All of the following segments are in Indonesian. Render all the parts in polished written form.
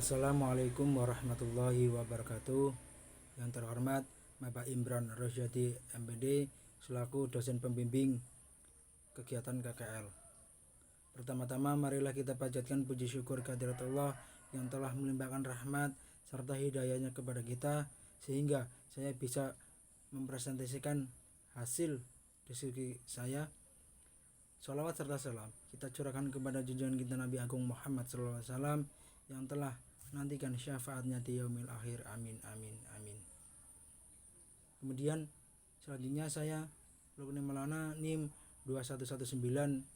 Assalamualaikum warahmatullahi wabarakatuh. Yang terhormat Bapak Imran Rosyadi MPD selaku dosen pembimbing kegiatan KKL. Pertama-tama marilah kita panjatkan puji syukur kehadirat Allah yang telah melimpahkan rahmat serta hidayahnya kepada kita sehingga saya bisa mempresentasikan hasil diskusi saya. Sholawat serta salam kita curahkan kepada junjungan kita Nabi Agung Muhammad SAW yang telah menantikan syafaatnya di yaumil akhir. Amin amin amin. Kemudian selanjutnya saya Lukni Maulana NIM 2119206.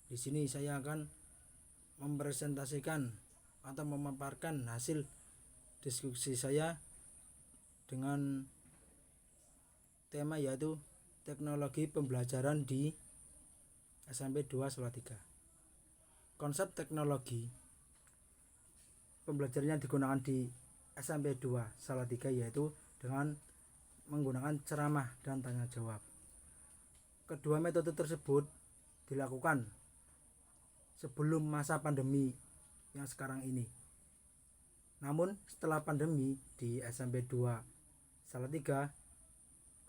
Di sini saya akan mempresentasikan atau memaparkan hasil diskusi saya dengan tema yaitu teknologi pembelajaran di SMP 2 Salatiga. Konsep teknologi pembelajaran yang digunakan di SMP 2 Salatiga yaitu dengan menggunakan ceramah dan tanya jawab. Kedua metode tersebut dilakukan sebelum masa pandemi yang sekarang ini. Namun setelah pandemi di SMP 2 Salatiga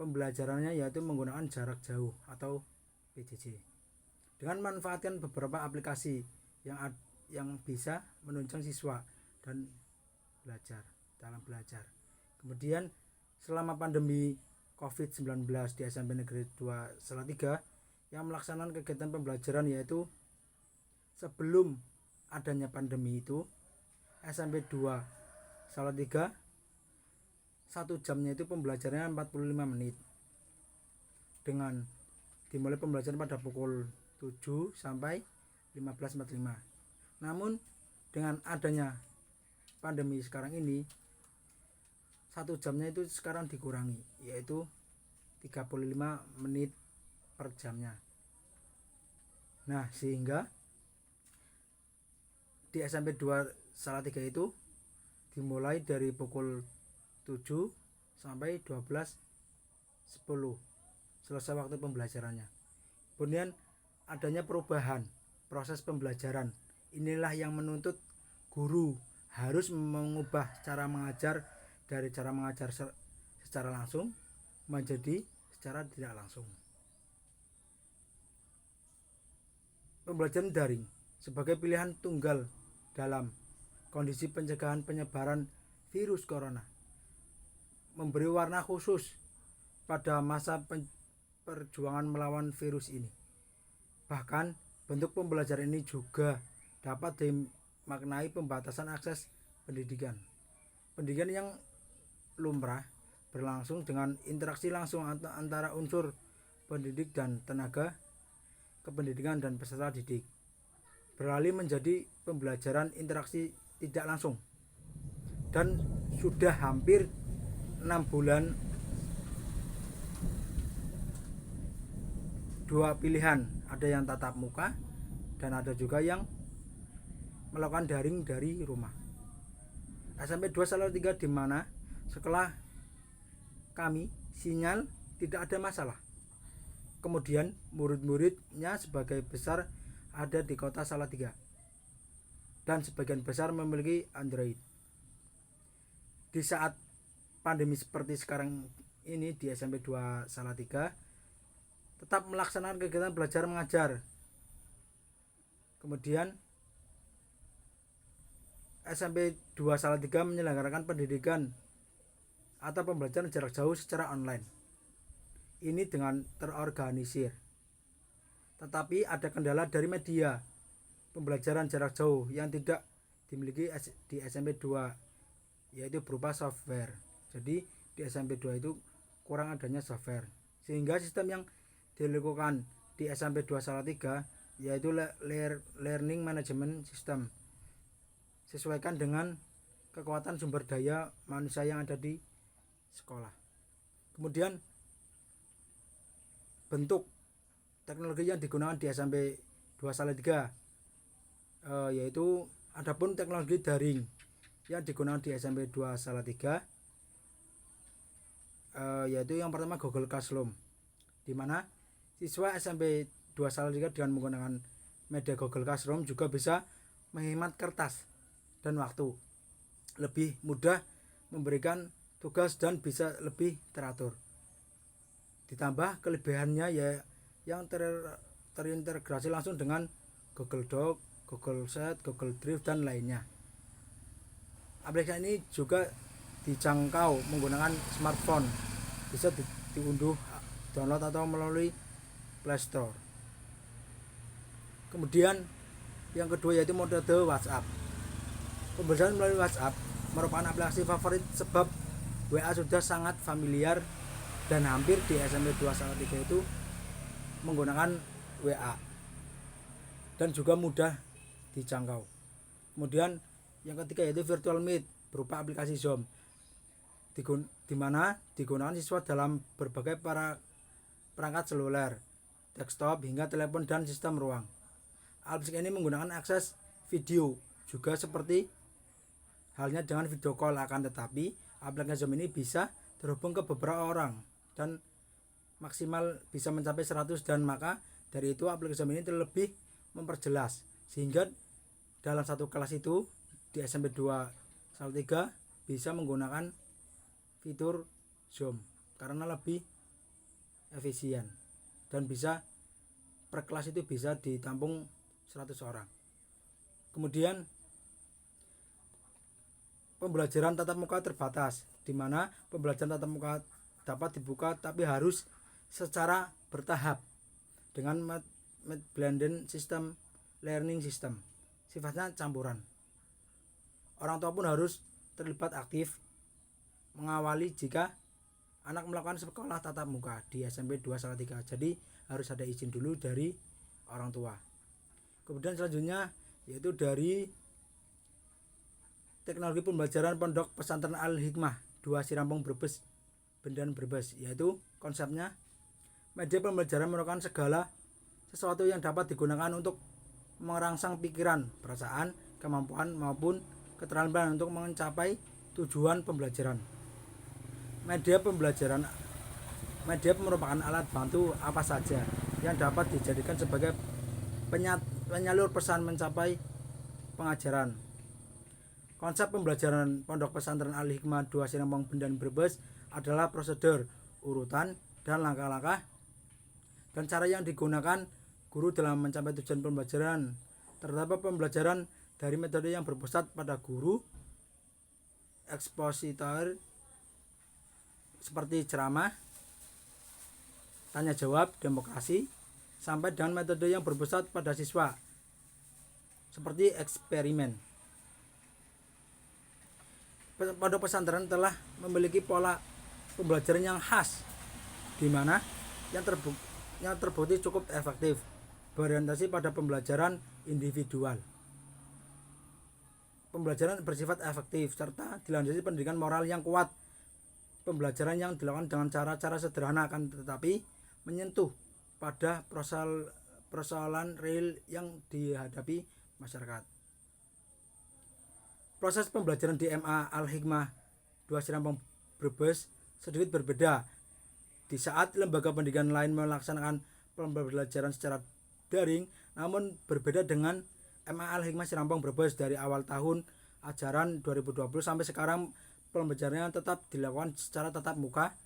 pembelajarannya yaitu menggunakan jarak jauh atau PJJ. Dengan memanfaatkan beberapa aplikasi yang bisa menunjang siswa dan dalam belajar. Kemudian selama pandemi COVID-19 di SMP Negeri 2 Salatiga yang melaksanakan kegiatan pembelajaran yaitu sebelum adanya pandemi itu SMP 2 Salatiga 1 jamnya itu pembelajarannya 45 menit dengan dimulai pembelajaran pada pukul 7 sampai 15.45. Namun dengan adanya pandemi sekarang ini 1 jamnya itu sekarang dikurangi yaitu 35 menit per jamnya. Nah sehingga di SMP 2 Salatiga itu dimulai dari pukul 7 sampai 12.10 selesai waktu pembelajarannya. Kemudian adanya perubahan proses pembelajaran. Inilah yang menuntut guru harus mengubah cara mengajar dari cara mengajar secara langsung menjadi secara tidak langsung. Pembelajaran daring sebagai pilihan tunggal dalam kondisi pencegahan penyebaran virus corona memberi warna khusus pada masa perjuangan melawan virus ini. Bahkan bentuk pembelajaran ini juga dapat dimaknai pembatasan akses pendidikan. Pendidikan yang lumrah berlangsung dengan interaksi langsung antara unsur pendidik dan tenaga kependidikan dan peserta didik. Beralih menjadi pembelajaran interaksi tidak langsung. Dan sudah hampir 6 bulan 2 pilihan, ada yang tatap muka dan ada juga yang melakukan daring dari rumah. SMP 2 Salatiga di mana setelah kami sinyal tidak ada masalah. Kemudian murid-muridnya sebagai besar ada di kota Salatiga dan sebagian besar memiliki Android. Di saat pandemi seperti sekarang ini di SMP 2 Salatiga tetap melaksanakan kegiatan belajar mengajar. Kemudian SMP 2 Salatiga menyelenggarakan pendidikan atau pembelajaran jarak jauh secara online. Ini dengan terorganisir. Tetapi ada kendala dari media pembelajaran jarak jauh yang tidak dimiliki di SMP 2 yaitu berupa software. Jadi di SMP 2 itu kurang adanya software. Sehingga sistem yang dilakukan di SMP 2 Salatiga yaitu learning management system sesuaikan dengan kekuatan sumber daya manusia yang ada di sekolah. Kemudian bentuk teknologi yang digunakan di SMP 2 Salatiga yaitu adapun teknologi daring yang digunakan di SMP 2 Salatiga yaitu yang pertama Google Classroom, di mana siswa SMP 2 Salatiga dengan menggunakan media Google Classroom juga bisa menghemat kertas dan waktu, lebih mudah memberikan tugas dan bisa lebih teratur. Ditambah kelebihannya ya yang terintegrasi langsung dengan Google Doc, Google Sheet, Google Drive dan lainnya. Aplikasi ini juga dijangkau menggunakan smartphone, bisa diunduh, download atau melalui Play Store. Kemudian yang kedua yaitu metode WhatsApp. Pembelajaran melalui WhatsApp merupakan aplikasi favorit sebab WA sudah sangat familiar dan hampir di SMP 213 itu menggunakan WA dan juga mudah dijangkau. Kemudian yang ketiga yaitu Virtual Meet berupa aplikasi Zoom, di mana digunakan siswa dalam berbagai perangkat seluler, desktop hingga telepon dan sistem ruang. Aplikasi ini menggunakan akses video juga seperti halnya dengan video call, akan tetapi aplikasi Zoom ini bisa terhubung ke beberapa orang dan maksimal bisa mencapai 100, dan maka dari itu aplikasi Zoom ini lebih memperjelas sehingga dalam satu kelas itu di SMP 213 bisa menggunakan fitur Zoom karena lebih efisien dan bisa per kelas itu bisa ditampung 100 orang. Kemudian pembelajaran tatap muka terbatas, di mana pembelajaran tatap muka dapat dibuka tapi harus secara bertahap dengan blended system learning system, sifatnya campuran. Orang tua pun harus terlibat aktif mengawali jika anak melakukan sekolah tatap muka di SMP 213. Jadi harus ada izin dulu dari orang tua. Kemudian selanjutnya yaitu dari teknologi pembelajaran Pondok Pesantren Al-Hikmah 2 Sirampong Brebes, Bendan Brebes, yaitu konsepnya media pembelajaran merupakan segala sesuatu yang dapat digunakan untuk merangsang pikiran, perasaan, kemampuan maupun keterampilan untuk mencapai tujuan pembelajaran. Media merupakan alat bantu apa saja yang dapat dijadikan sebagai penyalur pesan mencapai pengajaran. Konsep pembelajaran Pondok Pesantren Al-Hikmah 2 Sirampong Bendan Brebes adalah prosedur, urutan, dan langkah-langkah dan cara yang digunakan guru dalam mencapai tujuan pembelajaran. Terdapat pembelajaran dari metode yang berpusat pada guru, ekspositor seperti ceramah, tanya jawab, demokrasi, sampai dengan metode yang berpusat pada siswa seperti eksperimen. Pondok pesantren telah memiliki pola pembelajaran yang khas, di mana yang terbukti cukup efektif, berorientasi pada pembelajaran individual. Pembelajaran bersifat efektif serta dilandasi pendidikan moral yang kuat. Pembelajaran yang dilakukan dengan cara-cara sederhana akan tetapi menyentuh pada persoalan real yang dihadapi masyarakat. Proses pembelajaran di MA Al-Hikmah 2 Sirampong Brebes sedikit berbeda. Di saat lembaga pendidikan lain melaksanakan pembelajaran secara daring, namun berbeda dengan MA Al-Hikmah Sirampong Brebes. Dari awal tahun ajaran 2020 sampai sekarang pembelajarannya tetap dilakukan secara tatap muka,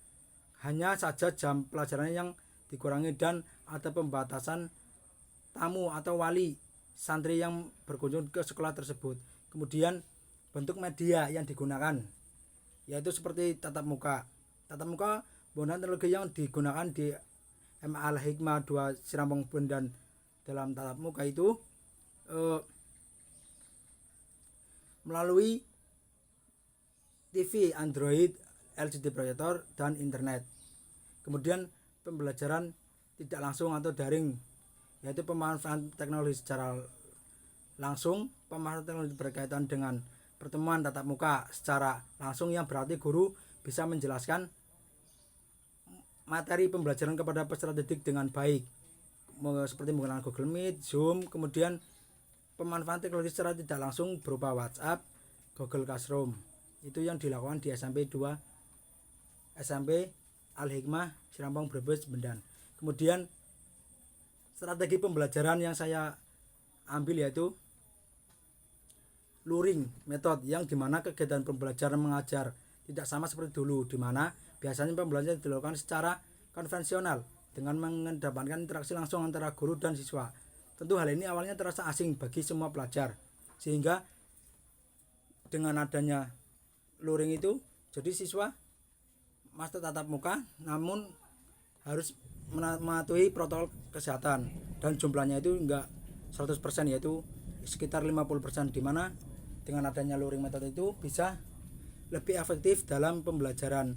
hanya saja jam pelajarannya yang dikurangi dan ada pembatasan tamu atau wali santri yang berkunjung ke sekolah tersebut. Kemudian bentuk media yang digunakan yaitu seperti tatap muka. Tatap muka menggunakan teknologi yang digunakan di MA Al-Hikmah 2 Sirampong Bendan dalam tatap muka itu melalui TV, Android, LCD proyektor, dan internet. Kemudian pembelajaran tidak langsung atau daring, yaitu pemanfaatan teknologi secara langsung. Pemanfaatan teknologi berkaitan dengan pertemuan tatap muka secara langsung yang berarti guru bisa menjelaskan materi pembelajaran kepada peserta didik dengan baik, seperti menggunakan Google Meet, Zoom. Kemudian pemanfaatan teknologi secara tidak langsung berupa WhatsApp, Google Classroom. Itu yang dilakukan di SMP Al-Hikmah Sirampong Brebes Bendan. Kemudian strategi pembelajaran yang saya ambil yaitu luring method yang dimana kegiatan pembelajaran mengajar tidak sama seperti dulu, dimana biasanya pembelajaran dilakukan secara konvensional dengan mengedepankan interaksi langsung antara guru dan siswa. Tentu hal ini awalnya terasa asing bagi semua pelajar, sehingga dengan adanya luring itu jadi siswa masuk tatap muka namun harus mematuhi protokol kesehatan dan jumlahnya itu enggak 100%, yaitu sekitar 50%, dimana dengan adanya luring method itu bisa lebih efektif dalam pembelajaran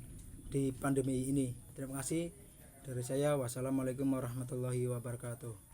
di pandemi ini. Terima kasih dari saya. Wassalamualaikum warahmatullahi wabarakatuh.